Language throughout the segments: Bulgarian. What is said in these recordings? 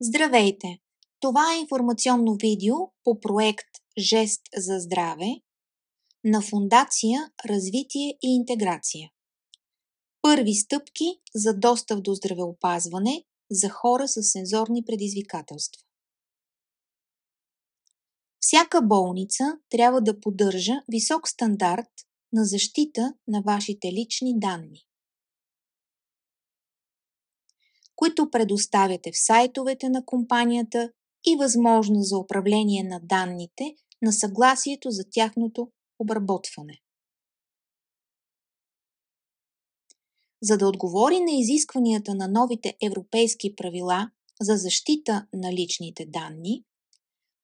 Здравейте! Това е информационно видео по проект Жест за здраве на Фондация Развитие и интеграция. Първи стъпки за достъп до здравеопазване за хора с сензорни предизвикателства. Всяка болница трябва да поддържа висок стандарт на защита на вашите лични данни, които предоставяте в сайтовете на компанията и възможност за управление на данните на съгласието за тяхното обработване. За да отговори на изискванията на новите европейски правила за защита на личните данни,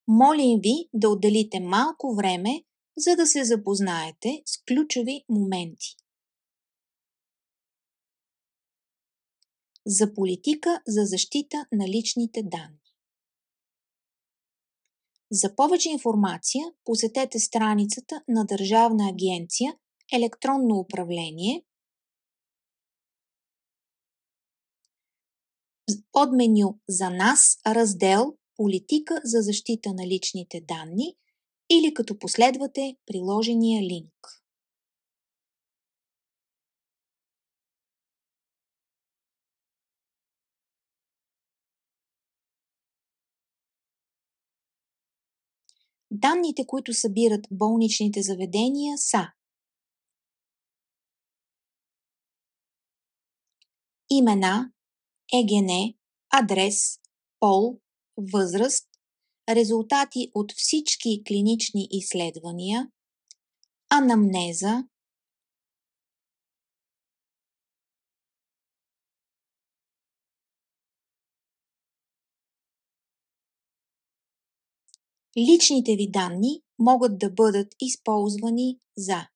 молим ви да отделите малко време, за да се запознаете с ключови моменти. За политика за защита на личните данни. За повече информация посетете страницата на Държавна агенция Електронно управление под меню За нас, раздел Политика за защита на личните данни или като последвате приложения линк. Данните, които събират болничните заведения, са имена, ЕГН, адрес, пол, възраст, резултати от всички клинични изследвания, анамнеза, личните ви данни могат да бъдат използвани за: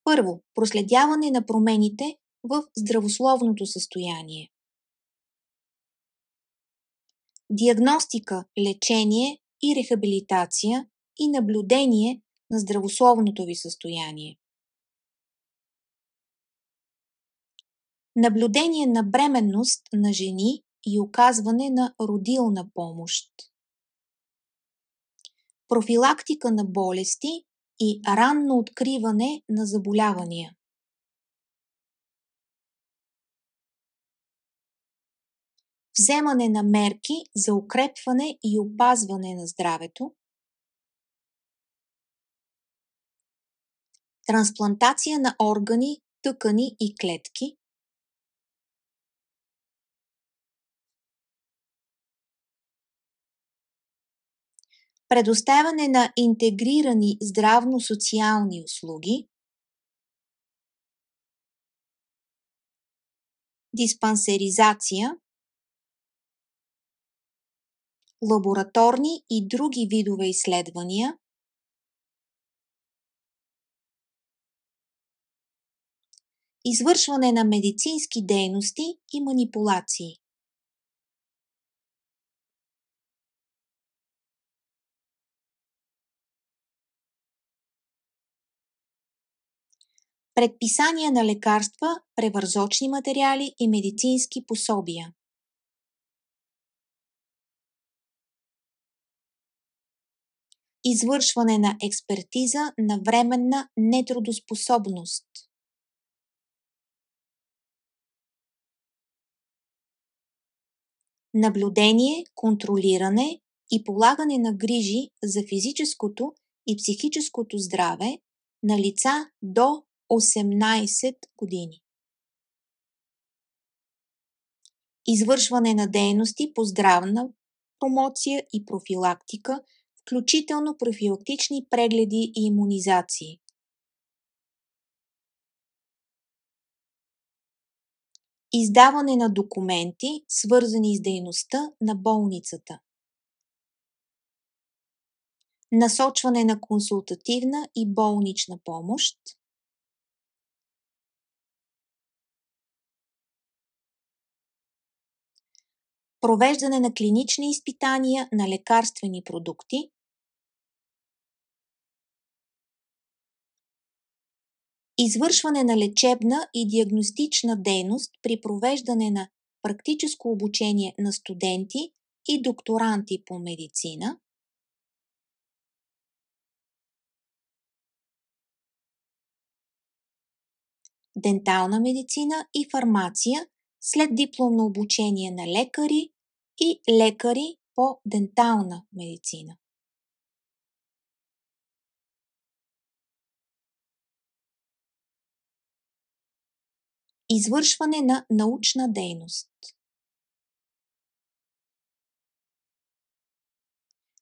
първо, проследяване на промените в здравословното състояние, диагностика, лечение и рехабилитация и наблюдение на здравословното ви състояние, наблюдение на бременност на жени и оказване на родилна помощ, профилактика на болести и ранно откриване на заболявания, вземане на мерки за укрепване и опазване на здравето, трансплантация на органи, тъкани и клетки, предоставяне на интегрирани здравно-социални услуги, диспансеризация, лабораторни и други видове изследвания, извършване на медицински дейности и манипулации. Предписания на лекарства, превързочни материали и медицински пособия. Извършване на експертиза на временна нетрудоспособност. Наблюдение, контролиране и полагане на грижи за физическото и психическото здраве на лица до 18 години. Извършване на дейности по здравна промоция и профилактика, включително профилактични прегледи и имунизации. Издаване на документи, свързани с дейността на болницата. Насочване на консултативна и болнична помощ. Провеждане на клинични изпитания на лекарствени продукти. Извършване на лечебна и диагностична дейност при провеждане на практическо обучение на студенти и докторанти по медицина, дентална медицина и фармация след дипломно обучение на лекари и лекари по дентална медицина. Извършване на научна дейност.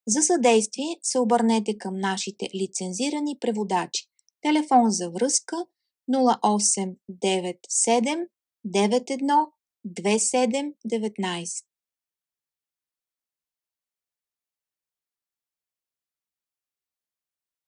За съдействие се обърнете към нашите лицензирани преводачи. Телефон за връзка 0897 91 27 19.